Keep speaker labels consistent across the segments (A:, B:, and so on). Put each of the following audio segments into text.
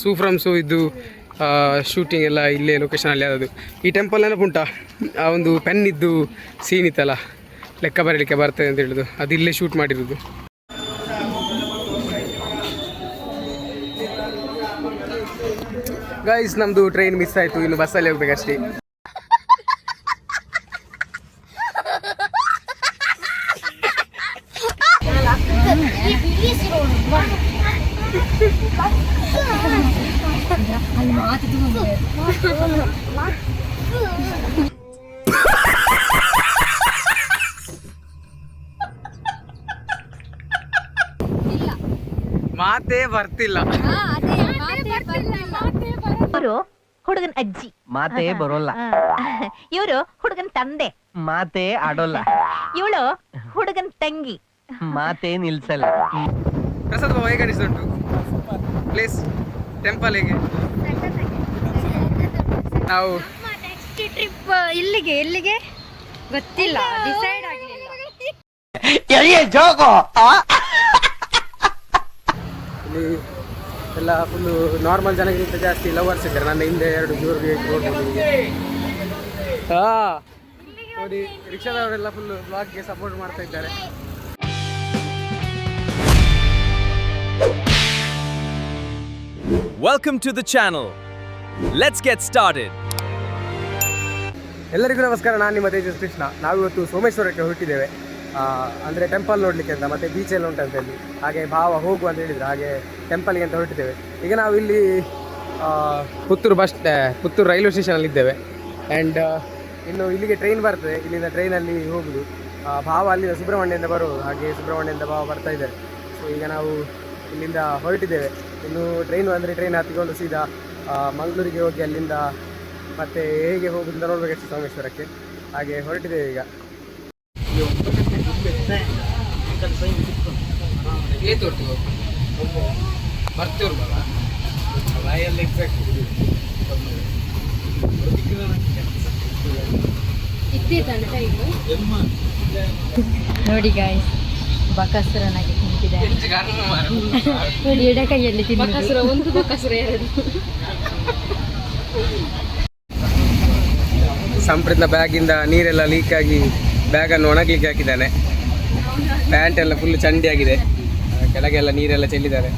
A: ಸೂಫ್ರಮ್ಸು ಇದ್ದು ಶೂಟಿಂಗ್ ಎಲ್ಲ ಇಲ್ಲೇ ಲೊಕೇಶನಲ್ಲಿ ಯಾವುದು ಈ ಟೆಂಪಲ್ ನೆನಪುಂಟಾ? ಆ ಒಂದು ಪೆನ್ ಇದ್ದು ಸೀನ್ ಇತ್ತಲ್ಲ, ಲೆಕ್ಕ ಬರೀಲಿಕ್ಕೆ ಬರ್ತದೆ ಅಂತ ಹೇಳೋದು, ಅದು ಇಲ್ಲೇ ಶೂಟ್ ಮಾಡಿರೋದು. ಗೈಸ್, ನಮ್ಮದು ಟ್ರೈನ್ ಮಿಸ್ ಆಯಿತು, ಇನ್ನು ಬಸ್ಸಲ್ಲಿ ಹೋಗ್ಬೇಕಷ್ಟೇ. ಮಾತೇ ಬರ್ತಿಲ್ಲ.
B: ಇವರು ಹುಡುಗನ ಅಜ್ಜಿ,
C: ಮಾತೇ ಬರೋಲ್ಲ.
B: ಇವರು ಹುಡುಗನ ತಂದೆ,
C: ಮಾತೇ ಆಡೋಲ್ಲ.
B: ಇವಳು ಹುಡುಗನ ತಂಗಿ,
C: ಮಾತೇ ನಿಲ್ಸಲ್ಲ.
A: ಪ್ರಸಾದ್ ಬಾಬು ಹೇಗೆ ಅನಿಸುಂಟು ಪ್ಲೇಸ್, ಟೆಂಪಲ್ ಹೇಗೆ? ನಾವು
D: ಟ್ರಿಪ್ ಎಲ್ಲಿಗೆ ಗೊತ್ತಿಲ್ಲ, ಡಿಸೈಡ್ ಆಗಲಿಲ್ಲ.
A: ಇಲ್ಲಿ ಎಲ್ಲ ಫುಲ್ಲು ನಾರ್ಮಲ್ ಜನಕ್ಕಿಂತ ಜಾಸ್ತಿ ಲವರ್ಸ್ ಇದ್ದಾರೆ. ನನ್ನ ಹಿಂದೆ 2 ಜೋರು ನೋಡ್ಬೋದು. ನೋಡಿ, ರಿಕ್ಷಾದವರೆಲ್ಲ ಫುಲ್ಲು ಬ್ಲಾಗ್ಗೆ ಸಪೋರ್ಟ್ ಮಾಡ್ತಾ ಇದ್ದಾರೆ.
E: Welcome to the channel. Let's get started.
A: ಎಲ್ಲರಿಗೂ ನಮಸ್ಕಾರ, ನಾನು ನಿಮ್ಮ ತೇಜಸ್ ಕೃಷ್ಣ. ನಾವಿವತ್ತು ಸೋಮೇಶ್ವರಕ್ಕೆ ಹೊರಟಿದ್ದೇವೆ, ಅಂದರೆ ಟೆಂಪಲ್ ನೋಡಲಿಕ್ಕೆ ಅಂತ. ಮತ್ತು ಬೀಚೆಲ್ಲ ಉಂಟಂತ ಹೇಳಿ, ಹಾಗೆ ಭಾವ ಹೋಗು ಅಂತ ಹೇಳಿದ್ರು, ಹಾಗೆ ಟೆಂಪಲ್ಗೆ ಅಂತ ಹೊರಟಿದ್ದೇವೆ. ಈಗ ನಾವು ಇಲ್ಲಿ ಪುತ್ತೂರು ರೈಲ್ವೆ ಸ್ಟೇಷನಲ್ಲಿ ಇದ್ದೇವೆ. ಆ್ಯಂಡ್ ಇನ್ನು ಇಲ್ಲಿಗೆ ಟ್ರೈನ್ ಬರ್ತದೆ, ಇಲ್ಲಿಂದ ಟ್ರೈನಲ್ಲಿ ಹೋಗುದು. ಭಾವ ಅಲ್ಲಿಂದ ಸುಬ್ರಹ್ಮಣ್ಯದಿಂದ ಬರೋದು, ಹಾಗೆ ಸುಬ್ರಹ್ಮಣ್ಯದಿಂದ ಭಾವ ಬರ್ತಾ ಇದ್ದಾರೆ. ಸೊ ಈಗ ನಾವು ಇಲ್ಲಿಂದ ಹೊರಟಿದ್ದೇವೆ. ಇನ್ನು ಟ್ರೈನು ಅಂದರೆ ಟ್ರೈನ್ ಹತ್ತಿಕೊಂಡು ಸೀದಾ ಮಂಗಳೂರಿಗೆ ಹೋಗಿ ಅಲ್ಲಿಂದ ಮತ್ತೆ ಹೇಗೆ ಹೋಗುದು ಅಂತ ನೋಡ್ಬೇಕಷ್ಟು ಸೋಮೇಶ್ವರಕ್ಕೆ. ಹಾಗೆ ಹೊರಟಿದ್ದೇವೆ ಈಗ.
D: ನೋಡಿ ಗಾಯ್ಸ್, ಬಕಾಸುರನಾಗಿ ತಿಂತಿದ್ದಾರೆ. ನೋಡಿ, ಎಡ ಕೈಯಲ್ಲಿ ಬಕಾಸುರ, ಒಂದು ಬಕಾಸುರ, 2.
A: ಸಂಪ್ರೀತ್ನ ಬ್ಯಾಗಿಂದ ನೀರೆಲ್ಲ ಲೀಕ್ ಆಗಿ ಬ್ಯಾಗನ್ನು ಒಣಗಲಿಕ್ಕೆ ಹಾಕಿದ್ದಾನೆ. ಪ್ಯಾಂಟ್ ಎಲ್ಲ ಫುಲ್ ಚಂಡಿ ಆಗಿದೆ, ಕೆಳಗೆಲ್ಲ ನೀರೆಲ್ಲ ಚೆಲ್ಲಿದ್ದಾರೆ.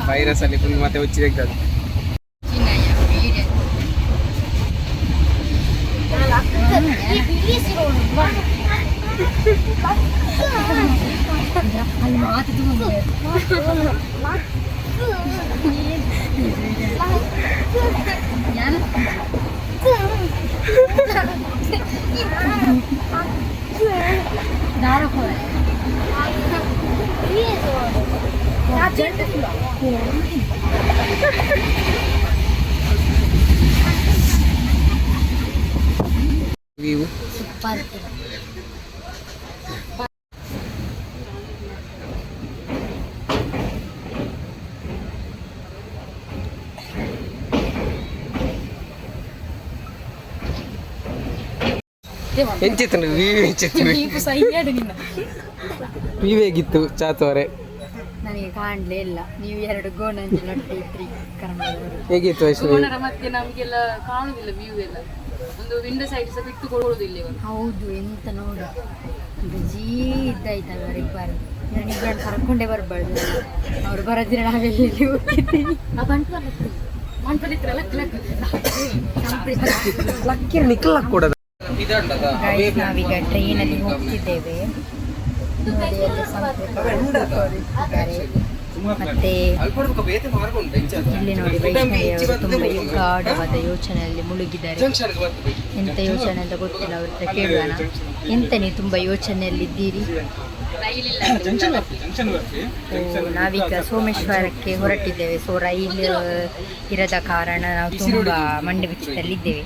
A: ವೈರಸಲ್ಲಿ ಫುಲ್ ಮತ್ತೆ ಹುಚ್ಚಿ ತೆಗ್ದದ್ದು. ವ್ಯೂ ಎಂಚಿತ್ತು ವಿವೇಗಿತ್ತು ಚಾತುವರೆ.
D: ನನಗೆ ಕಾಣಲೇ ಇಲ್ಲ. ನೀವು 2 ಗೋಣಂಜಿ ನೋಡ್ತಿದ್ರಿ ಕರ್ನಾಟಕದವರು.
A: ಹೇಗಿತ್ತು ವೈಷ್ಣವಿ?
F: ಮತ್ತೆ ನಮಗೆಲ್ಲ ಕಾಣುದಿಲ್ಲ, ವ್ಯೂ ಎಲ್ಲ ಒಂದು ವಿಂಡೋ ಸೈಡ್ ಸಹ ಬಿಟ್ಟು ಕೊಡೋದಿಲ್ಲ ಇವಾಗ.
D: ಹೌದು, ಎಂತ ನೋಡು, ಜೀ ಇದ್ದಾಯ್ತಲ್ಲ ಅವರಿಬ್ಬರು. ನಾನಿಬ್ಬರನ್ನು ಕರ್ಕೊಂಡೇ ಬರಬಾರ್ದು, ಅವ್ರು ಬರೋದಿಲ್ಲ, ನಾವೆಲ್ಲಿ ಹೋಗ್ತಿದ್ದೀವಿ. ನಾವೀಗ ಟ್ರೈನಲ್ಲಿ ಹೋಗ್ತಿದ್ದೇವೆ. ಮತ್ತೆ ಇಲ್ಲಿ ನೋಡಿ, ವೈಷ್ಣವಿಯವರು ತುಂಬ ಗಾಢವಾದ ಯೋಚನೆಯಲ್ಲಿ ಮುಳುಗಿದ್ದಾರೆ. ಎಂತ ಯೋಚನೆ ಅಂತ ಗೊತ್ತಿಲ್ಲ, ಅವ್ರ ಹತ್ರ ಕೇಳೋಣ. ಎಂತ ನೀವು ತುಂಬ ಯೋಚನೆಯಲ್ಲಿದ್ದೀರಿ? ನಾವೀಗ ಸೋಮೇಶ್ವರಕ್ಕೆ ಹೊರಟಿದ್ದೇವೆ. ಸೊ ರೈಲ್ ಇರದ ಕಾರಣ ನಾವು ತುಂಬ ಮಂಡೆ ಬಿಚ್ಚದಲ್ಲಿದ್ದೇವೆ.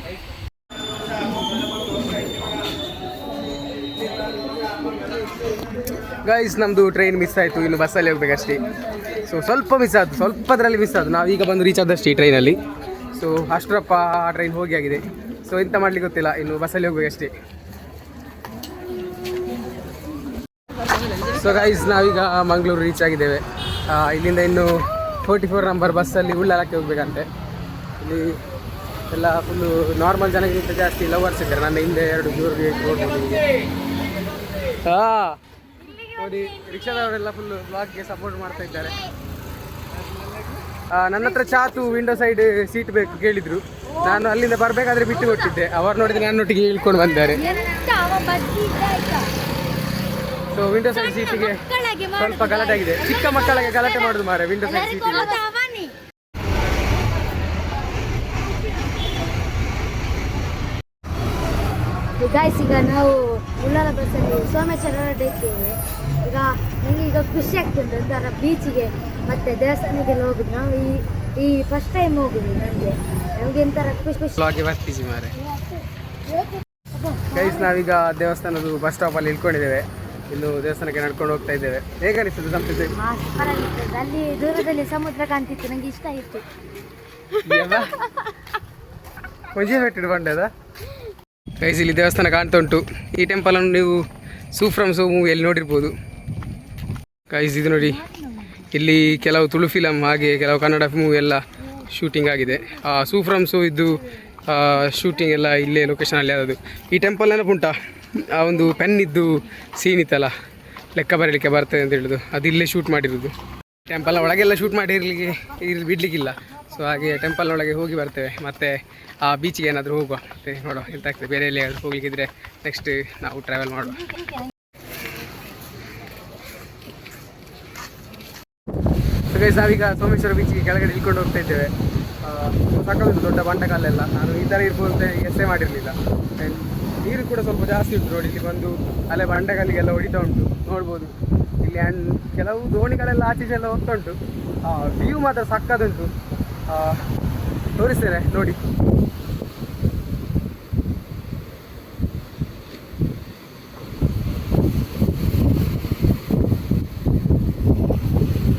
A: ಗೈಸ್, ನಮ್ಮದು ಟ್ರೈನ್ ಮಿಸ್ ಆಯಿತು, ಇನ್ನು ಬಸ್ಸಲ್ಲಿ ಹೋಗ್ಬೇಕಷ್ಟೇ. ಸೊ ಸ್ವಲ್ಪದ್ರಲ್ಲಿ ಮಿಸ್ ಆಯಿತು. ನಾವು ಈಗ ಬಂದು ರೀಚ್ ಆದಷ್ಟೇ ಈ ಟ್ರೈನಲ್ಲಿ. ಸೊ ಅಷ್ಟರಪ್ಪ ಆ ಟ್ರೈನ್ ಹೋಗಿ ಆಗಿದೆ. ಸೊ ಎಂತ ಮಾಡ್ಲಿಕ್ಕೆ ಗೊತ್ತಿಲ್ಲ, ಇನ್ನು ಬಸ್ಸಲ್ಲಿ ಹೋಗ್ಬೇಕಷ್ಟೇ. ಸೊ ಗೈಸ್, ನಾವೀಗ ಮಂಗಳೂರು ರೀಚ್ ಆಗಿದ್ದೇವೆ. ಇಲ್ಲಿಂದ ಇನ್ನು 44 ನಂಬರ್ ಬಸ್ಸಲ್ಲಿ ಉಳ್ಳಾಲಕ್ಕೆ ಹೋಗ್ಬೇಕಂತೆ. ಇಲ್ಲಿ ಎಲ್ಲ ಫುಲ್ಲು ನಾರ್ಮಲ್ ಜನಕ್ಕಿಂತ ಜಾಸ್ತಿ ಲವರ್ಸ್ ಇದ್ದಾರೆ. ನನ್ನ ಹಿಂದೆ 2 ಜೋರಿಗೆ ನೋಡ್ಬೋದು. ನೋಡಿ ರಿಕ್ಷಾದವರೆಲ್ಲ ಫುಲ್ಲು ಬ್ಲಾಗ್ಗೆ ಸಪೋರ್ಟ್ ಮಾಡ್ತಾ ಇದ್ದಾರೆ. ನನ್ನ ಹತ್ರ ಚಾತು ವಿಂಡೋ ಸೈಡ್ ಸೀಟ್ ಬೇಕು ಕೇಳಿದ್ರು. ನಾನು ಅಲ್ಲಿಂದ ಬರಬೇಕಾದ್ರೆ ಬಿಟ್ಟು ಕೊಟ್ಟಿದ್ದೆ. ಅವರು ನೋಡಿದ್ರೆ ನನ್ನೊಟ್ಟಿಗೆ ಇಳ್ಕೊಂಡು ಬಂದಿದ್ದಾರೆ. ಸೊ ವಿಂಡೋ ಸೈಡ್ ಸೀಟಿಗೆ ಸ್ವಲ್ಪ ಗಲಾಟೆ ಆಗಿದೆ. ಚಿಕ್ಕ ಮಕ್ಕಳಿಗೆ ಗಲಾಟೆ ಮಾಡೋದು ಮಾರೆ ವಿಂಡೋ ಸೈಡ್ ಸೀಟಿಗೆ.
G: ಗಾಯ್ಸ್, ಈಗ ನಾವು ಉಳ್ಳಾಲ ಬಸ್ಸಲ್ಲಿ ಸೋಮೇಶ್ವರ ಹೊರಟಿದ್ದೇವೆ. ಈಗ ನನಗೆ ಈಗ ಖುಷಿ ಆಗ್ತದೆ ಒಂಥರ ಬೀಚಿಗೆ ಮತ್ತು ದೇವಸ್ಥಾನಕ್ಕೆಲ್ಲ ಹೋಗುದು. ನಾವು ಈ ಫಸ್ಟ್ ಟೈಮ್ ಹೋಗುದು. ನಮಗೆ ಒಂಥರ ಖುಷಿ
A: ಬರ್ತೀವಿ ಮಾರೆ. ಗೈಸ್, ನಾವೀಗ ದೇವಸ್ಥಾನದ ಬಸ್ ಸ್ಟಾಪಲ್ಲಿ ಇಳ್ಕೊಂಡಿದ್ದೇವೆ. ಇನ್ನು ದೇವಸ್ಥಾನಕ್ಕೆ ನಡ್ಕೊಂಡು ಹೋಗ್ತಾ ಇದ್ದೇವೆ. ಹೇಗೆ ಅನಿಸ್ತದೆ ಸಂಪ್ರೀತಿ?
G: ಪರವಾಗಿರ್ತದೆ. ಅಲ್ಲಿ ದೂರದಲ್ಲಿ ಸಮುದ್ರ ಕಾಣ್ತಿತ್ತು, ನನಗೆ ಇಷ್ಟ ಆಯಿತು.
A: ಮುಂಜೆ ಬಿಟ್ಟಿಡು ಬಂಡದ ಗೈಸ್, ಇಲ್ಲಿ ದೇವಸ್ಥಾನ ಕಾಣ್ತಾ ಉಂಟು. ಈ ಟೆಂಪಲನ್ನು ನೀವು ಸೂ ಫ್ರಮ್ ಸೋ ಮೂವಿಯಲ್ಲಿ ನೋಡಿರ್ಬೋದು. ಗೈಸ್ ಇದು ನೋಡಿ, ಇಲ್ಲಿ ಕೆಲವು ತುಳು ಫಿಲಮ್ ಹಾಗೆ ಕೆಲವು ಕನ್ನಡ ಮೂವಿ ಎಲ್ಲ ಶೂಟಿಂಗ್ ಆಗಿದೆ. ಸೂ ಫ್ರಮ್ ಸೋ ಇದ್ದು ಶೂಟಿಂಗ್ ಎಲ್ಲ ಇಲ್ಲೇ ಲೊಕೇಶನಲ್ಲಿ ಆದದ್ದು. ಈ ಟೆಂಪಲ್ ನೆನಪುಂಟಾ? ಆ ಒಂದು ಪೆನ್ ಇದ್ದು ಸೀನ್ ಇತ್ತಲ್ಲ, ಲೆಕ್ಕ ಬರೀಲಿಕ್ಕೆ ಬರ್ತದೆ ಅಂತ ಹೇಳೋದು, ಅದು ಇಲ್ಲೇ ಶೂಟ್ ಮಾಡಿರೋದು. ಟೆಂಪಲ್ನ ಒಳಗೆಲ್ಲ ಶೂಟ್ ಮಾಡಿರಲಿಕ್ಕೆ ಬಿಡಲಿಕ್ಕಿಲ್ಲ. ಸೊ ಹಾಗೆ ಟೆಂಪಲ್ನ ಒಳಗೆ ಹೋಗಿ ಬರ್ತೇವೆ. ಮತ್ತು ಆ ಬೀಚಿಗೆ ಏನಾದರೂ ಹೋಗುವ, ಮತ್ತು ನೋಡುವ ಎಂತ ಆಗ್ತದೆ. ಬೇರೆ ಎಲ್ಲಿ ಹೋಗ್ಲಿಕ್ಕಿದ್ರೆ ನೆಕ್ಸ್ಟ್ ನಾವು ಟ್ರಾವೆಲ್ ಮಾಡುವ. ಸೊ ಗೈಸ್, ನಾವೀಗ ಸೋಮೇಶ್ವರ ಬೀಚಿಗೆ ಕೆಳಗಡೆ ಇಳ್ಕೊಂಡು ಹೋಗ್ತಾ ಇದ್ದೇವೆ. ಸಾಕಷ್ಟು ದೊಡ್ಡ ಬಂಡೆಕಲ್ಲೆಲ್ಲ. ನಾನು ಈ ಥರ ಇರ್ಬೋದು ಅಂತ ಎಸ್ಸೆ ಮಾಡಿರಲಿಲ್ಲ. ಆ್ಯಂಡ್ ನೀರು ಕೂಡ ಸ್ವಲ್ಪ ಜಾಸ್ತಿ ಉಂಟು ನೋಡಿ. ಇಲ್ಲಿ ಬಂದು ಅಲ್ಲೇ ಬಂಡೆಕಲ್ಲಿಗೆಲ್ಲ ಹೊಡಿತಾ ಉಂಟು, ನೋಡ್ಬೋದು ಇಲ್ಲಿ. ಆ್ಯಂಡ್ ಕೆಲವು ದೋಣಿಗಳೆಲ್ಲ ಆಚೀಚೆಲ್ಲ ಹೋಗ್ತಾ ಉಂಟು. ವ್ಯೂ ಮಾತ್ರ ಸಕ್ಕದುಂಟು. ತೋರಿಸ್ತೇನೆ ನೋಡಿ.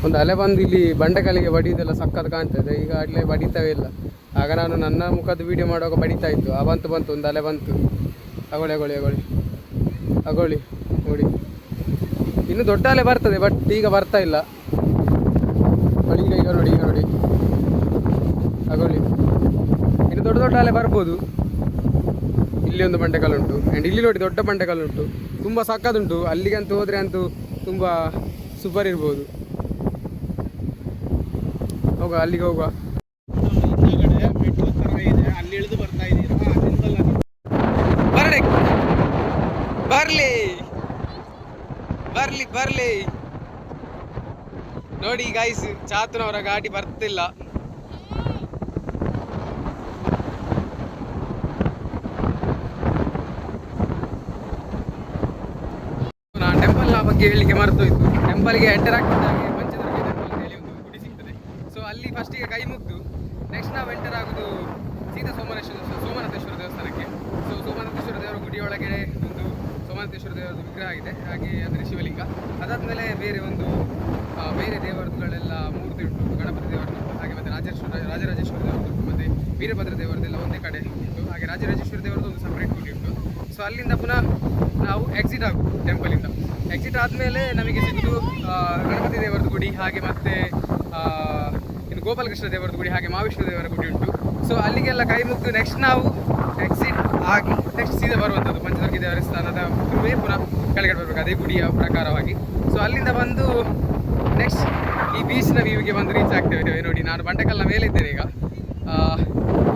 A: ಒಂದು ಅಲೆ ಬಂದು ಇಲ್ಲಿ ಬಂಡೆಕಲ್ಲಿಗೆ ಬಡಿಯೋದೆಲ್ಲ ಸಕ್ಕತ್ತು ಕಾಣ್ತದೆ. ಈಗ ಅಲ್ಲೇ ಬಡಿತಾವೇ ಇಲ್ಲ. ಆಗ ನಾನು ನನ್ನ ಮುಖದ ವೀಡಿಯೋ ಮಾಡುವಾಗ ಬಡಿತಾ ಇತ್ತು. ಬಂತು ಒಂದು ಅಲೆ ಬಂತು. ಅಗೋಳಿ ನೋಡಿ, ಇನ್ನು ದೊಡ್ಡ ಅಲೆ ಬರ್ತದೆ, ಬಟ್ ಈಗ ಬರ್ತಾ ಇಲ್ಲ. ಈಗ ನೋಡಿ ಅಗೋಳಿ, ಇನ್ನು ದೊಡ್ಡ ಅಲೆ ಬರ್ಬೋದು. ಇಲ್ಲಿ ಒಂದು ಬಂಡೆಕಲ್ಲುಂಟು. ಆ್ಯಂಡ್ ಇಲ್ಲಿ ನೋಡಿ ದೊಡ್ಡ ಬಂಡೆಕಲ್ಲುಂಟು, ತುಂಬ ಸಕ್ಕದುಂಟು. ಅಲ್ಲಿಗಂತೂ ಹೋದರೆ ಅಂತೂ ತುಂಬ ಸೂಪರ್ ಇರ್ಬೋದು. ಅಲ್ಲಿಗೆ ಹೋಗುವ. ಬರ್ಲಿ ನೋಡಿ ಗೈಸ್, ಚಾತುನವರ ಗಾಡಿ ಬರ್ತಿಲ್ಲ. ನಾನು ಟೆಂಪಲ್ನ ಬಗ್ಗೆ ಹೇಳಲಿಕ್ಕೆ ಮರ್ತೋಯ್ತು. ಟೆಂಪಲ್ಗೆ ಎಂಟರ್ ಆಗ್ತಿದ್ದಾಗೆ ಪಂಚದುರ್ಗ ಟೆಂಪಲ್ ಅಂತ ಹೇಳಿ ಒಂದು ಗುಡಿ ಸಿಗ್ತದೆ. ಸೊ ಅಲ್ಲಿ ಫಸ್ಟಿಗೆ ಕೈ ಮುಗ್ದು ನೆಕ್ಸ್ಟ್ ನಾವು ಎಂಟರ್ ಆಗೋದು ಸೀದಾ ಸೋಮನಾಥೇಶ್ವರ ದೇವಸ್ಥಾನಕ್ಕೆ. ಸೊ ಸೋಮನಾಥೇಶ್ವರ ದೇವರ ಗುಡಿಯೊಳಗೆ ಒಂದು ಸೋಮನಾಥೇಶ್ವರ ದೇವರದ ವಿಗ್ರಹ ಇದೆ, ಹಾಗೆ ಅಂದರೆ ಶಿವಲಿಂಗ. ಅದಾದಮೇಲೆ ಬೇರೆ ದೇವರುಗಳೆಲ್ಲ ಮೂರ್ತಿ ಉಂಟು. ಗಣಪತಿ ದೇವರದ್ದು ಹಾಗೆ ಮತ್ತು ರಾಜರಾಜೇಶ್ವರ ದೇವರದ್ದು ಮತ್ತು ವೀರಭದ್ರ ದೇವರದೆಲ್ಲ ಒಂದೇ ಕಡೆ ಉಂಟು. ಹಾಗೆ ರಾಜರಾಜೇಶ್ವರ ದೇವರದ್ದು ಒಂದು ಸಪ್ರೇಟ್ ಗುಡಿ ಉಂಟು. ಸೊ ಅಲ್ಲಿಂದ ಪುನಃ ನಾವು ಎಕ್ಸಿಟ್ ಆಗೋದು ಟೆಂಪಲಿಂದ. ಎಕ್ಸಿಟ್ ಆದಮೇಲೆ ನಮಗೆ ಸಿಗೋದು ಗಣಪತಿ ದೇವರದ್ದು ಗುಡಿ, ಹಾಗೆ ಮತ್ತು ಇನ್ನು ಗೋಪಾಲಕೃಷ್ಣ ದೇವರದ್ದು ಗುಡಿ, ಹಾಗೆ ಮಹಾವಿಷ್ಣು ದೇವರ ಗುಡಿ ಉಂಟು. ಸೊ ಅಲ್ಲಿಗೆಲ್ಲ ಕೈ ಮುಗಿದು ನೆಕ್ಸ್ಟ್ ನಾವು ಎಕ್ಸಿಟ್ ಆಗಿ ನೆಕ್ಸ್ಟ್ ಸೀದಾ ಬರುವಂಥದ್ದು ಪಂಚದುರ್ಗ ದೇವಸ್ಥಾನದ ಪುನಃ ಕೆಳಗಡೆ ಬರಬೇಕು, ಅದೇ ಗುಡಿಯ ಪ್ರಕಾರವಾಗಿ. ಸೊ ಅಲ್ಲಿಂದ ಬಂದು ನೆಕ್ಸ್ಟ್ ಈ ಬೀಚ್ನ ವ್ಯೂಗೆ ಬಂದು ರೀಚ್ ಆಗ್ತೇವೆ. ನೋಡಿ, ನಾನು ಬಂಡೆಕಲ್ನ ಮೇಲೆ ಇದ್ದೇನೆ ಈಗ.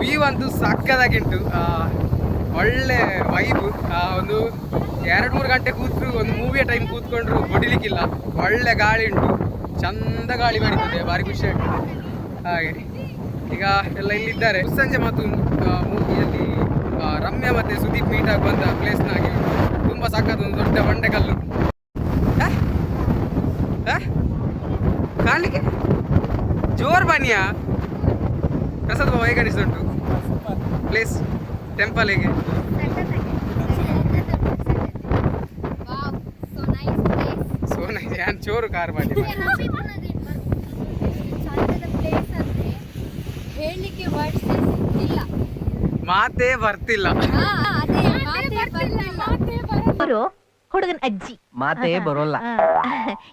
A: ವ್ಯೂ ಅಂತೂ ಸಕ್ಕದಾಗಿಂಟು, ಒಳ್ಳೆ ವೈಬು. ಒಂದು 2-3 ಗಂಟೆ ಕೂತ್ರು, ಒಂದು ಮೂವಿಯ ಟೈಮ್ ಕೂತ್ಕೊಂಡ್ರು ಹೊಡಿಲಿಕ್ಕಿಲ್ಲ. ಒಳ್ಳೆ ಗಾಳಿ ಉಂಟು, ಚಂದ ಗಾಳಿ ಬರೀತದೆ, ಭಾರಿ ಖುಷಿ ಆಗ್ತದೆ. ಹಾಗೆ ಈಗ ಎಲ್ಲ ಇಲ್ಲಿದ್ದಾರೆ. ಸಂಜೆ ಮತ್ತು ಮೂವಿಯಲ್ಲಿ ರಮ್ಯಾ ಮತ್ತು ಸುದೀಪ್ ಮೀಟ್ ಆಗಿ ಬಂದ ಪ್ಲೇಸ್ನಾಗಿ ತುಂಬ ಸಕ್ಕತ್ತು ಒಂದು ದೊಡ್ಡ ಬಂಡೆಕಲ್ಲು ಕಾಣಲಿಕ್ಕೆ ಜೋರ್ ಬನ್ನಿಯಾ. ಪ್ರಸಾದ್ ಬಾಬಾ ಹೇಗೆ ಅನಿಸುಂಟು ಪ್ಲೇಸ್, ಟೆಂಪಲ್ ಹೇಗೆ? So nice. ಏನು ಚೋರು ಕಾರ್ ಮಾಡಿ ಮಾತೇ ಬರ್ತಿಲ್ಲ.
B: ಇವರು ಹುಡುಗನ ಅಜ್ಜಿ,
C: ಮಾತೇ ಬರೋಲ್ಲ.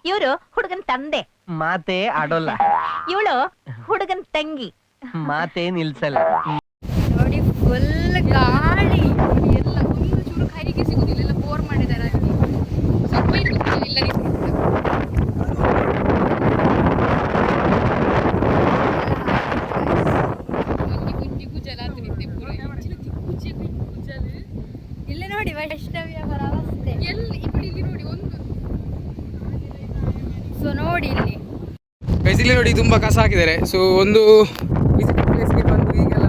B: ಇವರು ಹುಡುಗನ ತಂದೆ.
C: ಮಾತೇ ಆಡೋಲ್ಲ,
B: ಇವಳು ಹುಡುಗನ್ ತಂಗಿ.
C: ಮಾತೇ ನಿಲ್ಸಲ್ಲ.
D: ನೋಡಿ ಫುಲ್ ಗಾಳಿ.
F: ಎಲ್ಲ ಒಂದು ಚೂರು ಕೈಗೆ ಸಿಗುದಿಲ್ಲ, ಎಲ್ಲ ಬೋರ್ ಮಾಡಿದ್ದಾರೆ ಅಲ್ಲಿ. ಸ್ವಲ್ಪ ಇರ್ಬೇಕು ಇಲ್ಲ
D: ಇಲ್ಲಿ ನೋಡಿ ವೈಷ್ಣವ್ಯ ಅವರ ಅವಸ್ಥೆ.
F: ಎಲ್ಲಿ ಇಲ್ಲಿ ನೋಡಿ ಒಂದು
D: ಸೊ ನೋಡಿ ಇಲ್ಲಿ
A: ಬೇಸಿಕಲಿ ನೋಡಿ ತುಂಬ ಕಸ ಹಾಕಿದ್ದಾರೆ. ಸೊ ಒಂದು ವಿಸಿಟ್ ಪ್ಲೇಸ್ಗೆ ಬಂದು ಈಗೆಲ್ಲ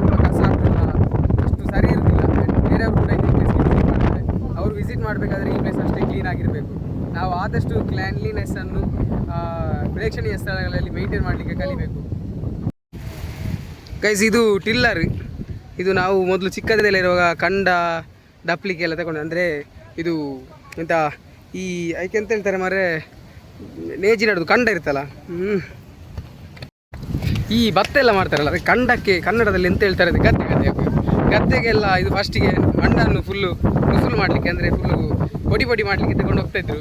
A: ತುಂಬ ಕಸ ಆಗ್ತಿಲ್ಲ, ಅಷ್ಟು ಸರಿ ಇರೋದಿಲ್ಲ. ಬೇರೆಯವರು ಕೂಡ ಈ ಪ್ಲೇಸ್ಗೆ ವಿಸಿಟ್ ಮಾಡ್ತಾರೆ. ಅವರು ವಿಸಿಟ್ ಮಾಡಬೇಕಾದ್ರೆ ಈ ಪ್ಲೇಸ್ ಅಷ್ಟೇ ಕ್ಲೀನ್ ಆಗಿರಬೇಕು. ನಾವು ಆದಷ್ಟು ಕ್ಲೀನ್ಲಿನೆಸ್ಸನ್ನು ಪ್ರೇಕ್ಷಣೀಯ ಸ್ಥಳಗಳಲ್ಲಿ ಮೇಂಟೈನ್ ಮಾಡಲಿಕ್ಕೆ ಕಲಿಬೇಕು. ಗೈಸ್, ಇದು ಟಿಲ್ಲರ್. ಇದು ನಾವು ಮೊದಲು ಚಿಕ್ಕದೆಲ್ಲ ಇರುವಾಗ ಕಂಡ ದಪ್ಪಲಿಕ್ಕೆ ಎಲ್ಲ ತಗೊಂಡು, ಅಂದರೆ ಇದು ಎಂತ ಈ ಐಕೆ ಅಂತ ಹೇಳ್ತಾರೆ ಮಾರೆ, ನೇಜಿ ನಡುದು ಕಂಡ ಇರ್ತಲ್ಲ, ಈ ಭತ್ತ ಎಲ್ಲ ಮಾಡ್ತಾರಲ್ಲ, ಅದಕ್ಕೆ ಕಂಡಕ್ಕೆ ಕನ್ನಡದಲ್ಲಿ ಎಂತ ಹೇಳ್ತಾರೆ ಅಂದರೆ ಗದ್ದೆಗೆಲ್ಲ ಇದು ಫಸ್ಟಿಗೆ ಮಣ್ಣನ್ನು ಫುಲ್ಲು ಮುಸುಲು ಮಾಡಲಿಕ್ಕೆ, ಅಂದರೆ ಫುಲ್ಲು ಪೊಡಿ ಮಾಡಲಿಕ್ಕೆ ತಗೊಂಡು ಹೋಗ್ತಾಯಿದ್ರು.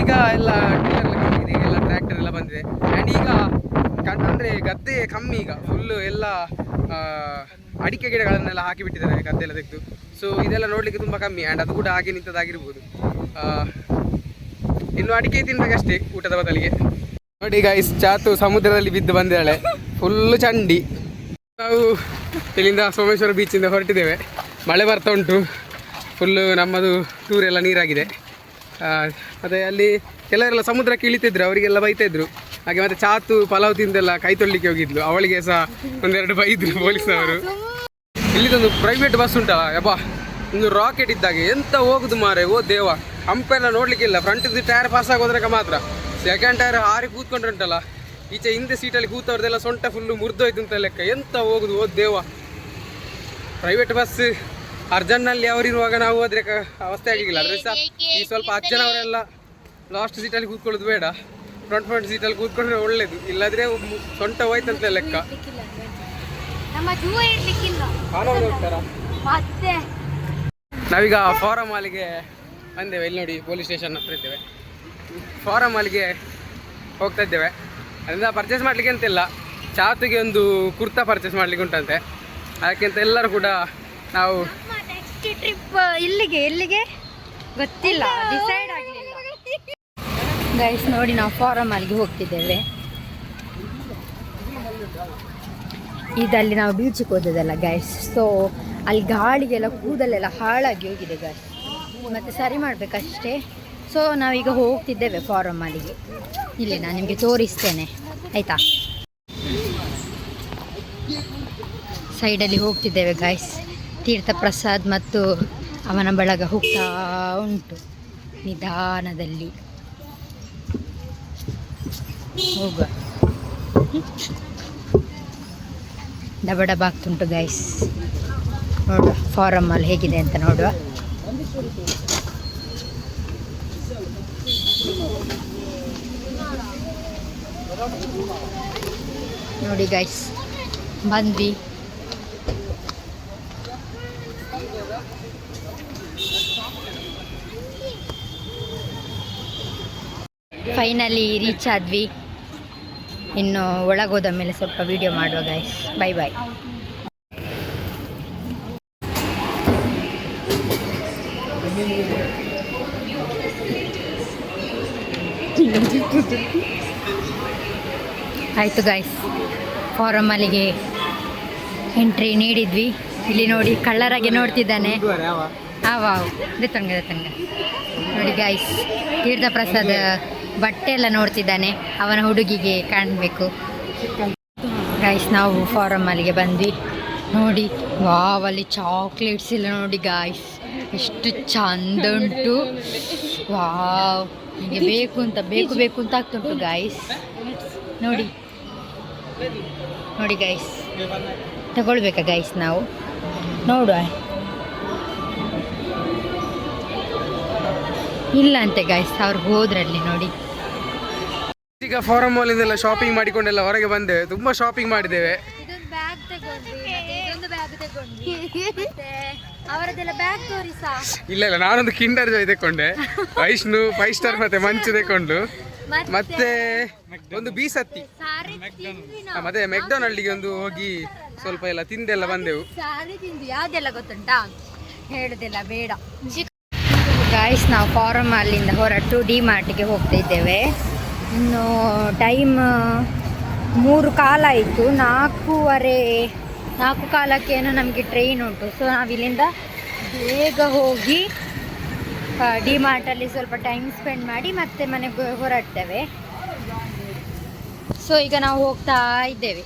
A: ಈಗ ಎಲ್ಲ ಟಿಲ್ಲರ್ ಎಲ್ಲ ಕಮ್ಮಿ ಇದೆ, ಈಗೆಲ್ಲ ಟ್ರ್ಯಾಕ್ಟರ್ ಎಲ್ಲ ಬಂದಿದೆ. ಆ್ಯಂಡ್ ಈಗ ಅಂದರೆ ಗದ್ದೆ ಕಮ್ಮಿ, ಈಗ ಫುಲ್ಲು ಎಲ್ಲ ಅಡಿಕೆ ಗಿಡಗಳನ್ನೆಲ್ಲ ಹಾಕಿಬಿಟ್ಟಿದ್ದಾರೆ ಗದ್ದೆ ಎಲ್ಲ ತೆಗೆದು. ಸೊ ಇದೆಲ್ಲ ನೋಡಲಿಕ್ಕೆ ತುಂಬ ಕಮ್ಮಿ. ಆ್ಯಂಡ್ ಅದು ಕೂಡ ಹಾಗೆ ನಿಂತದಾಗಿರ್ಬೋದು. ಇನ್ನು ಅಡಿಕೆ ತಿನ್ಬೇಕಷ್ಟೇ ಊಟದ ಬದಲಿಗೆ. ನೋಡಿ ಗೈಸ್, ಚಾತು ಸಮುದ್ರದಲ್ಲಿ ಬಿದ್ದು ಬಂದಿದ್ದಾಳೆ, ಫುಲ್ಲು ಚಂಡಿ. ನಾವು ಇಲ್ಲಿಂದ ಸೋಮೇಶ್ವರ ಬೀಚಿಂದ ಹೊರಟಿದ್ದೇವೆ. ಮಳೆ ಬರ್ತಾ ಉಂಟು, ಫುಲ್ಲು ನಮ್ಮದು ಟೂರೆಲ್ಲ ನೀರಾಗಿದೆ. ಮತ್ತು ಅಲ್ಲಿ ಕೆಲವರೆಲ್ಲ ಸಮುದ್ರಕ್ಕೆ ಇಳಿತಿದ್ರು, ಅವರಿಗೆಲ್ಲ ಬೈತಾಯಿದ್ರು. ಹಾಗೆ ಮತ್ತು ಚಾತು ಪಲಾವ್ ತಿಂದೆಲ್ಲ ಕೈ ತೊಳ್ಲಿಕ್ಕೆ ಹೋಗಿದ್ಲು, ಅವಳಿಗೆ ಸಹ ಒಂದೆರಡು ಬೈದ್ರು ಪೊಲೀಸ್ನವರು. ಇಲ್ಲಿದೊಂದು ಪ್ರೈವೇಟ್ ಬಸ್ ಉಂಟಲ್ಲ, ಯಬ್ಬಾ ಒಂದು ರಾಕೆಟ್ ಇದ್ದಾಗೆ ಎಂತ ಹೋಗುದು ಮಾರೆ, ಓ ದೇವ. ಹಂಪೆಲ್ಲ ನೋಡ್ಲಿಕ್ಕಿಲ್ಲ, ಫ್ರಂಟ್ದು ಟೈರ್ ಪಾಸ್ ಆಗೋದ್ರಾಗ ಮಾತ್ರ. ಸೆಕೆಂಡ್ ಟೈರ್ ಹಾರಿ ಕೂತ್ಕೊಂಡ್ರೆ ಉಂಟಲ್ಲ, ಈಚೆ ಹಿಂದೆ ಸೀಟಲ್ಲಿ ಕೂತವ್ರದ್ದೆಲ್ಲ ಸೊಂಟ ಫುಲ್ಲು ಮುರಿದೋಯ್ತು ಅಂತ ಲೆಕ್ಕ. ಎಂತ ಹೋಗುದು, ಓ ದೇವ. ಪ್ರೈವೇಟ್ ಬಸ್ ಅರ್ಜೆಂಟ್ನಲ್ಲಿ ಅವರಿರುವಾಗ ನಾವು ಹೋದ್ರೆ ಅವಸ್ಥೆ ಆಗಿಲ್ಲ. ಆದರೆ ಸಹ ಈ ಸ್ವಲ್ಪ ಅಜ್ಜನವರೆಲ್ಲ ಲಾಸ್ಟ್ ಸೀಟಲ್ಲಿ ಕೂತ್ಕೊಳ್ಳೋದು ಬೇಡ, ಫ್ರಂಟ್ ಸೀಟಲ್ಲಿ ಕೂತ್ಕೊಂಡ್ರೆ ಒಳ್ಳೇದು. ಇಲ್ಲಾದ್ರೆ ಸೊಂಟ ಹೋಯ್ತಂತ ಲೆಕ್ಕ. ನಾವೀಗ ಫಾರಂ ಮಾಲಿಗೆ ಬಂದೇವೆ. ಇಲ್ಲಿ ನೋಡಿ, ಪೊಲೀಸ್ ಸ್ಟೇಷನ್ ಹತ್ರ ಇದ್ದೇವೆ. ಫಾರಂ ಮಾಲಿಗೆ ಹೋಗ್ತಾ ಇದ್ದೇವೆ. ಅದರಿಂದ ಪರ್ಚೇಸ್ ಮಾಡಲಿಕ್ಕೆ ಅಂತಿಲ್ಲ, ಚಾತುಗೆ ಒಂದು ಕುರ್ತಾ ಪರ್ಚೇಸ್ ಮಾಡಲಿಕ್ಕೆ ಉಂಟಂತೆ. ಅದಕ್ಕಿಂತ ಎಲ್ಲರೂ ಕೂಡ ನಾವು
D: ನೆಕ್ಸ್ಟ್ ಟ್ರಿಪ್ ಎಲ್ಲಿಗೆ ಗೊತ್ತಿಲ್ಲ, ಡಿಸೈಡ್ ಆಗಲಿಲ್ಲ. ಗೈಸ್ ನೋಡಿ, ನಾವು ಫಾರಂ ಮಾಲ್ಗೆ ಹೋಗ್ತಿದ್ದೇವೆ. ಇದಲ್ಲಿ ನಾವು ಬೀಚಿಗೆ ಹೋದದಲ್ಲ ಗೈಸ್. ಸೊ ಅಲ್ಲಿ ಗಾಳಿಗೆಲ್ಲ ಕೂದಲೆಲ್ಲ ಹಾಳಾಗಿ ಹೋಗಿದೆ ಗೈಸ್, ಮತ್ತು ಸರಿ ಮಾಡಬೇಕಷ್ಟೇ. ಸೊ ನಾವೀಗ ಹೋಗ್ತಿದ್ದೇವೆ ಫಾರಂ ಮಾಲಿಗೆ. ಇಲ್ಲಿ ನಾನು ನಿಮಗೆ ತೋರಿಸ್ತೇನೆ ಆಯಿತಾ. ಸೈಡಲ್ಲಿ ಹೋಗ್ತಿದ್ದೇವೆ ಗೈಸ್. ತೀರ್ಥ ಪ್ರಸಾದ್ ಮತ್ತು ಅವನ ಬಳಗ ಹೋಗ್ತಾ ಉಂಟು ನಿಧಾನದಲ್ಲಿ. ಹೋಗುವ, ಡಬ ಡಬ ಆಗ್ತುಂಟು ಗೈಸ್. ನೋಡುವ ಫಾರಂ ಮಾಲ್ ಹೇಗಿದೆ ಅಂತ ನೋಡುವ. ನೋಡಿ ಗೈಸ್, ಬಂದ್ವಿ. ಫೈನಲಿ ರೀಚ್ ಆದ್ವಿ. ಇನ್ನು ಒಳಗೋದ ಮೇಲೆ ಸ್ವಲ್ಪ ವಿಡಿಯೋ ಮಾಡುವ ಗೈಸ್. Bye bye. ಆಯಿತು ಗೈಸ್, ಫಾರಂ ಮಾಲಿಗೆ ಎಂಟ್ರಿ ನೀಡಿದ್ವಿ. ಇಲ್ಲಿ ನೋಡಿ, ಕಳ್ಳರಾಗೆ ನೋಡ್ತಿದ್ದಾನೆ. ವಾವ್, ದೆತ್ತಂಗ ನೋಡಿ ಗೈಸ್, ತೀರ್ಥ ಪ್ರಸಾದ್ ಬಟ್ಟೆ ಎಲ್ಲ ನೋಡ್ತಿದ್ದಾನೆ, ಅವನ ಹುಡುಗಿಗೆ ಕಾಣಬೇಕು. ಗೈಸ್, ನಾವು ಫಾರಂ ಮಾಲಿಗೆ ಬಂದ್ವಿ. ನೋಡಿ, ವಾವ್, ಅಲ್ಲಿ ಚಾಕ್ಲೇಟ್ಸ್ ಎಲ್ಲ ನೋಡಿ ಗೈಸ್, ಎಷ್ಟು ಚಂದ ಉಂಟು. ವಾವ್, ನನಗೆ ಬೇಕು ಅಂತ ಆಗ್ತುಂಟು ಗೈಸ್. ನೋಡಿ ಗೈಸ್, ತಗೊಳ್ಬೇಕಾ ಗೈಸ್? ನಾವು ನೋಡುವ. ಇಲ್ಲ ಅಂತೆ ಗೈಸ್, ಅವ್ರು ಹೋದ್ರಲ್ಲಿ ನೋಡಿ.
A: ಈಗ ಫಾರಂ ಮಾಲಿಂದೆಲ್ಲ ಶಾಪಿಂಗ್ ಮಾಡಿಕೊಂಡೆಲ್ಲ ಹೊರಗೆ ಬಂದೇವೆ. ತುಂಬ ಶಾಪಿಂಗ್ ಮಾಡಿದ್ದೇವೆ.
D: ಅವರದೆಲ್ಲ ಬ್ಯಾಗ್ ತೋರಿಸಾ?
A: ಇಲ್ಲ, ನಾನೊಂದು ಕಿಂಡರ್ ಜಾಯ್ ತೆಕೊಂಡೆ, ವೈಷ್ಣು 5 ಸ್ಟಾರ್ ಮತ್ತೆ ಮಂಚು ತೆಕೊಂಡು. ಮತ್ತೆ ಒಂದು ಬೀಸತ್ತಿ
G: ಸಾರಿ ತಿಂದ್ವಿ ನಾವು.
A: ಮತ್ತೆ ಮೆಕ್ಡೊನಾಲ್ಡ್ಗೆ ಒಂದು ಹೋಗಿ ಸ್ವಲ್ಪ ಎಲ್ಲ ತಿಂದೆಲ್ಲ ಬಂದೆವು.
G: ಸಾರಿ ತಿಂದ್ವಿ. ಯಾವ್ದೆಲ್ಲ ಗೊತ್ತುಂಟಾ? ಹೇಳುದಿಲ್ಲ ಬೇಡ.
D: ಗಾಯ್ಸ್ ನಾವು ಫಾರಮ್ ಅಲ್ಲಿಂದ ಹೊರಟು ಡಿ ಮಾರ್ಟಿಗೆ ಹೋಗ್ತಾ ಇದ್ದೇವೆ. ಇನ್ನು ಟೈಮ್ 3:15 ಆಯಿತು. 4:15 ಏನೋ ನಮಗೆ ಟ್ರೈನ್ ಉಂಟು. ಸೊ ನಾವಿಲ್ಲಿಂದ ಬೇಗ ಹೋಗಿ ಡಿ ಮಾರ್ಟಲ್ಲಿ ಸ್ವಲ್ಪ ಟೈಮ್ ಸ್ಪೆಂಡ್ ಮಾಡಿ ಮತ್ತೆ ಮನೆಗೆ ಹೊರಡ್ತೇವೆ. ಸೊ ಈಗ ನಾವು ಹೋಗ್ತಾ ಇದ್ದೇವೆ.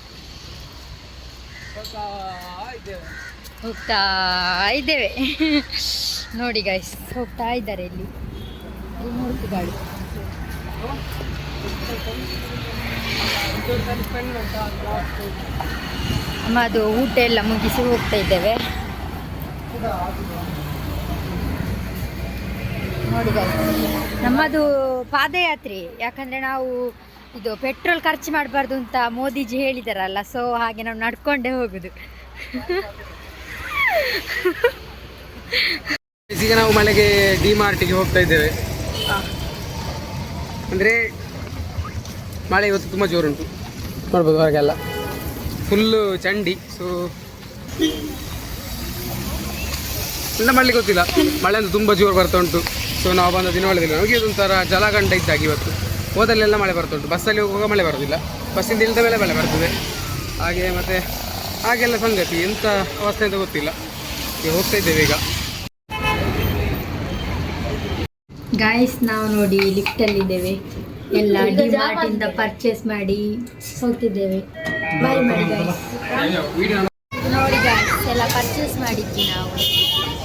D: ನೋಡಿ ಗೈಸ್ ಹೋಗ್ತಾ ಇದ್ದಾರೆ ಇಲ್ಲಿ ಮೂರ್ತಿಗಳು. ನಮ್ಮದು ಊಟ ಎಲ್ಲ ಮುಗಿಸಿ ಹೋಗ್ತಾ ಇದ್ದೇವೆ. ನೋಡಿ ಗೈಸ್ ನಮ್ಮದು ಪಾದಯಾತ್ರೆ. ಯಾಕಂದರೆ ನಾವು ಇದು ಪೆಟ್ರೋಲ್ ಖರ್ಚು ಮಾಡಬಾರ್ದು ಅಂತ ಮೋದಿಜಿ ಹೇಳಿದಾರಲ್ಲ. ಸೊ ಹಾಗೆ ನಾವು ನಡ್ಕೊಂಡೇ ಹೋಗುದು.
A: ಈಗ ನಾವು ಮಳೆಗೆ ಡಿ ಮಾರ್ಟಿಗೆ ಹೋಗ್ತಾ ಇದ್ದೇವೆ. ಅಂದರೆ ಮಳೆ ಇವತ್ತು ತುಂಬ ಜೋರುಂಟು, ನೋಡ್ಬೋದು ಹೊರಗೆಲ್ಲ ಫುಲ್ಲು ಚಂಡಿ. ಸೊ ಎಂತ ಮಾಡಲಿಕ್ಕೆ ಗೊತ್ತಿಲ್ಲ, ಮಳೆ ಅಂತೂ ತುಂಬ ಜೋರು ಬರ್ತಾ ಉಂಟು. ಸೊ ನಾವು ಬಂದ ದಿನ ಒಳ್ಳೆದಿಲ್ಲ, ನಮಗೆ ಇದೊಂಥರ ಜಲಗಂಡ ಇದ್ದಾಗ ಇವತ್ತು. ಹೋದಲ್ಲೆಲ್ಲ ಮಳೆ ಬರ್ತಾ ಉಂಟು, ಬಸ್ಸಲ್ಲಿ ಹೋಗುವಾಗ ಮಳೆ ಬರೋದಿಲ್ಲ, ಬಸ್ಸಿಂದ ಇಳಿದ ಮೇಲೆ ಮಳೆ ಬರ್ತದೆ. ಹಾಗೆ ಮತ್ತು ಹಾಗೆಲ್ಲ ಸಂಗತಿ, ಎಂಥ ಅವಸ್ಥೆ ಅಂತ ಗೊತ್ತಿಲ್ಲ. ಈಗ ಹೋಗ್ತಾ ಇದ್ದೇವೆ ಈಗ.
D: ಗಾಯ್ಸ್ ನಾವು ನೋಡಿ ಲಿಫ್ಟಲ್ಲಿದ್ದೇವೆ. ಎಲ್ಲ ಡಿ ಮಾರ್ಟಿಂದ ಪರ್ಚೇಸ್ ಮಾಡಿ ಹೋಗ್ತಿದ್ದೇವೆ. ಬಾಯ್ ಮಾಡಿ ಗಾಯ್ಸ್. ನೋಡಿ ಗಾಯ್ಸ್ ಎಲ್ಲ ಪರ್ಚೇಸ್ ಮಾಡಿದ್ವಿ ನಾವು.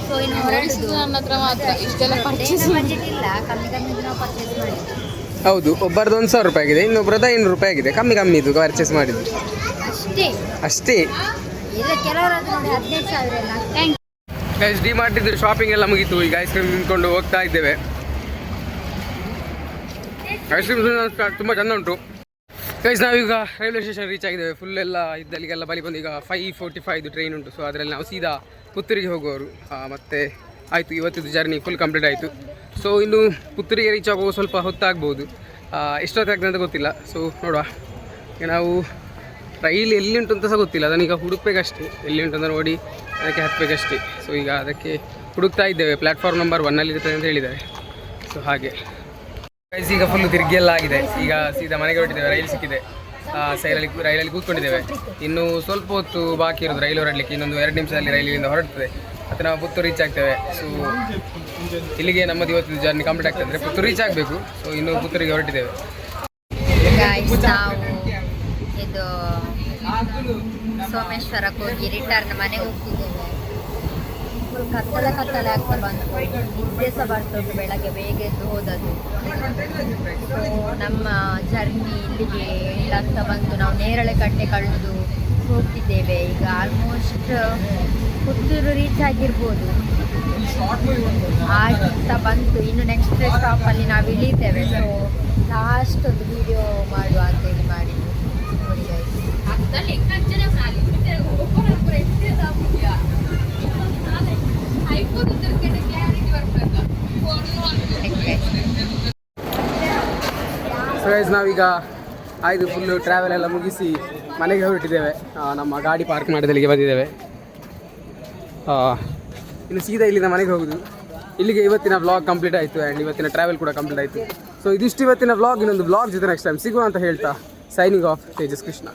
D: ಸೊ ಇನ್ನು ಹೊರಡುದು.
F: ನನ್ನ ಹತ್ರ ಮಾತ್ರ ಇಷ್ಟೆಲ್ಲ ಪರ್ಚೇಸ್
D: ಬಜೆಟ್ ಇಲ್ಲ, ಕಮ್ಮಿ ನಾವು ಪರ್ಚೇಸ್ ಮಾಡಿದ್ವಿ.
A: ಹೌದು, ಒಬ್ಬರದ್ದು 1,000 ರೂಪಾಯಿ ಆಗಿದೆ, ಇನ್ನೊಬ್ಬರದ್ದು 500 ರೂಪಾಯಿ ಆಗಿದೆ. ಕಮ್ಮಿ ಇದು ಪರ್ಚೇಸ್ ಮಾಡಿದ್ದು ಅಷ್ಟೇ.
D: ಇಲ್ಲ ಕೆಲವರದ್ದು ನೋಡಿ 15,000 ಎಲ್ಲ.
A: ಗೈಸ್ ಡಿ ಮಾರ್ಟಿದ್ದು ಶಾಪಿಂಗ್ ಎಲ್ಲ ಮುಗೀತು. ಈಗ ಐಸ್ ಕ್ರೀಮ್ ತಿಂದ್ಕೊಂಡು ಹೋಗ್ತಾ ಇದ್ದೇವೆ. ಐಸ್ ಕ್ರೀಮ್ ತುಂಬ ಚೆಂದ ಉಂಟು. ಗೈಸ್ ನಾವೀಗ ರೈಲ್ವೆ ಸ್ಟೇಷನ್ ರೀಚ್ ಆಗಿದ್ದೇವೆ. ಫುಲ್ ಎಲ್ಲ ಇದ್ದಲ್ಲಿಗೆಲ್ಲ ಬಳಿ ಬಂದು ಈಗ 5:45 ಟ್ರೈನ್ ಉಂಟು. ಸೊ ಅದರಲ್ಲಿ ನಾವು ಸೀದಾ ಪುತ್ತೂರಿಗೆ ಹೋಗುವವರು. ಮತ್ತು ಆಯಿತು, ಇವತ್ತಿದ್ದು ಜರ್ನಿ ಫುಲ್ ಕಂಪ್ಲೀಟ್ ಆಯಿತು. ಸೊ ಇನ್ನು ಪುತ್ತೂರಿಗೆ ರೀಚ್ ಆಗುವ ಸ್ವಲ್ಪ ಹೊತ್ತಾಗ್ಬೋದು, ಎಷ್ಟೊತ್ತಾಗ್ತದೆ ಅಂತ ಗೊತ್ತಿಲ್ಲ. ಸೊ ನೋಡುವ, ಈಗ ನಾವು ರೈಲ್ ಎಲ್ಲಿ ಉಂಟು ಅಂತ ಸಹ ಗೊತ್ತಿಲ್ಲ, ಅದನ್ನೀಗ ಹುಡುಕ್ಬೇಕಷ್ಟೇ. ಎಲ್ಲಿ ಉಂಟು ಅಂತ ನೋಡಿ ಅದಕ್ಕೆ ಹತ್ತಬೇಕಷ್ಟೇ. ಸೊ ಈಗ ಅದಕ್ಕೆ ಹುಡುಕ್ತಾ ಇದ್ದೇವೆ. ಪ್ಲ್ಯಾಟ್ಫಾರ್ಮ್ ನಂಬರ್ 1 ಇರ್ತದೆ ಅಂತ ಹೇಳಿದ್ದಾರೆ. ಸೊ ಹಾಗೆ ಗೈಸ್ ಈಗ ಫುಲ್ಲು ತಿರುಗಿ ಎಲ್ಲ ಆಗಿದೆ. ಈಗ ಸೀದಾ ಮನೆಗೆ ಹೊರಟಿದ್ದೇವೆ. ರೈಲ್ ಸಿಕ್ಕಿದೆ, ರೈಲಲ್ಲಿ ಕೂತ್ಕೊಂಡಿದ್ದೇವೆ. ಇನ್ನು ಸ್ವಲ್ಪ ಹೊತ್ತು ಬಾಕಿ ಇರೋದು ರೈಲು ಹೊರಡಲಿಕ್ಕೆ. ಇನ್ನೊಂದು 2 ನಿಮಿಷದಲ್ಲಿ ರೈಲಿನಿಂದ ಹೊರಡ್ತದೆ, ಮತ್ತು ನಾವು ಪುತ್ತೂರು ರೀಚ್ ಆಗ್ತೇವೆ. ಸೊ ಇಲ್ಲಿಗೆ ನಮ್ಮದು ಇವತ್ತಿನ ಜರ್ನಿ ಕಂಪ್ಲೀಟ್ ಆಗ್ತದೆ. ಅಂದರೆ ಪುತ್ತೂರು ರೀಚ್ ಆಗಬೇಕು. ಸೊ ಇನ್ನು ಪುತ್ತೂರಿಗೆ ಹೊರಟಿದ್ದೇವೆ.
D: ಗಾಯ್ಸ್ ನಾವು ಇದು ಸೋಮೇಶ್ವರಕ್ಕೆ ಹೋಗಿ ರಿಟರ್ನ್ ಮನೆಗೆ ಹೋಗ್ತಿದ್ದೇವೆ. ಫುಲ್ ಕತ್ತಲೆ ಆಗ್ತಾ ಬಂತು, ನಿದ್ದೆ ಸಹ ಬರ್ತದೆ. ಬೆಳಗ್ಗೆ ಬೇಗ ಎದ್ದು ಹೋದದ್ದು. ಸೊ ನಮ್ಮ ಜರ್ನಿ ಇಲ್ಲಿಗೆ ಇಲ್ಲ ಅಂತ ಬಂತು. ನಾವು ನೇರಳೆ ಕಟ್ಟೆ ಕಳೆದು ಹೋಗ್ತಿದ್ದೇವೆ. ಈಗ ಆಲ್ಮೋಸ್ಟ್ ಪುತ್ತೂರು ರೀಚ್ ಆಗಿರ್ಬೋದು ಆಗ್ತಾ ಬಂತು. ಇನ್ನು ನೆಕ್ಸ್ಟ್ ಸ್ಟಾಪಲ್ಲಿ ನಾವು ಇಳಿತೇವೆ. ಸೊ ಲಾಸ್ಟ್ ಒಂದು ವಿಡಿಯೋ ಮಾಡುವ ಅಂತೇಳಿ ಮಾಡಿದ್ದು. ನೋಡಿ
A: ಸೊ ಗೈಸ್ ನಾವೀಗ ಆಯ್ತು, ಫುಲ್ಲು ಟ್ರಾವೆಲ್ ಎಲ್ಲ ಮುಗಿಸಿ ಮನೆಗೆ ಹೊರಟಿದ್ದೇವೆ. ನಮ್ಮ ಗಾಡಿ ಪಾರ್ಕ್ ಮಾಡಿದಲ್ಲಿಗೆ ಬಂದಿದ್ದೇವೆ. ಇನ್ನು ಸೀದಾ ಇಲ್ಲಿಂದ ಮನೆಗೆ ಹೋಗುದು. ಇಲ್ಲಿಗೆ ಇವತ್ತಿನ ವ್ಲಾಗ್ ಕಂಪ್ಲೀಟ್ ಆಯಿತು. ಆ್ಯಂಡ್ ಇವತ್ತಿನ ಟ್ರಾವೆಲ್ ಕೂಡ ಕಂಪ್ಲೀಟ್ ಆಯಿತು. ಸೊ ಇದಿಷ್ಟು ಇವತ್ತಿನ ವ್ಲಾಗ್. ಇನ್ನೊಂದು ವ್ಲಾಗ್ ಜೊತೆ ನೆಕ್ಸ್ಟ್ ಟೈಮ್ ಸಿಗುವ ಅಂತ ಹೇಳ್ತಾ ಸೈನಿಂಗ್ ಆಫ್ ತೇಜಸ್ ಕೃಷ್ಣ.